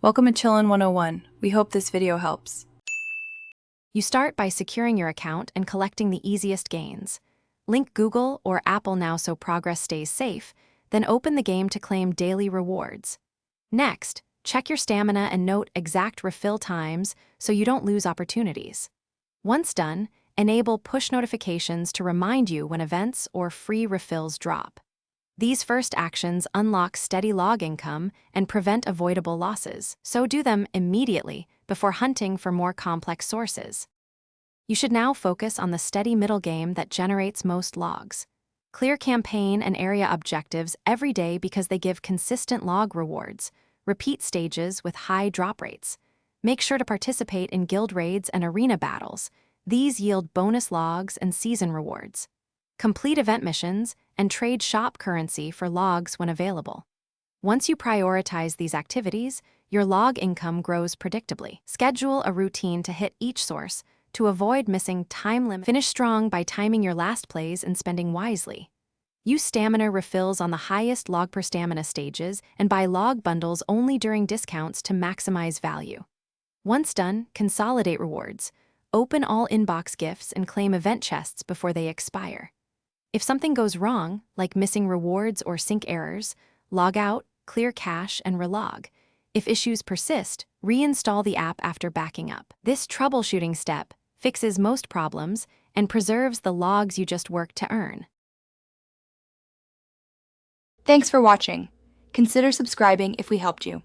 Welcome to Chillin' 101. We hope this video helps. You start by securing your account and collecting the easiest gains. Link Google or Apple now so progress stays safe, then open the game to claim daily rewards. Next, check your stamina and note exact refill times so you don't lose opportunities. Once done, enable push notifications to remind you when events or free refills drop. These first actions unlock steady log income and prevent avoidable losses, so do them immediately before hunting for more complex sources. You should now focus on the steady middle game that generates most logs. Clear campaign and area objectives every day because they give consistent log rewards. Repeat stages with high drop rates. Make sure to participate in guild raids and arena battles. These yield bonus logs and season rewards. Complete event missions and trade shop currency for logs when available. Once you prioritize these activities, your log income grows predictably. Schedule a routine to hit each source to avoid missing time limits. Finish strong by timing your last plays and spending wisely. Use stamina refills on the highest log per stamina stages and buy log bundles only during discounts to maximize value. Once done, consolidate rewards. Open all inbox gifts and claim event chests before they expire. If something goes wrong, like missing rewards or sync errors, log out, clear cache, and relog. If issues persist, reinstall the app after backing up. This troubleshooting step fixes most problems and preserves the logs you just worked to earn. Thanks for watching. Consider subscribing if we helped you.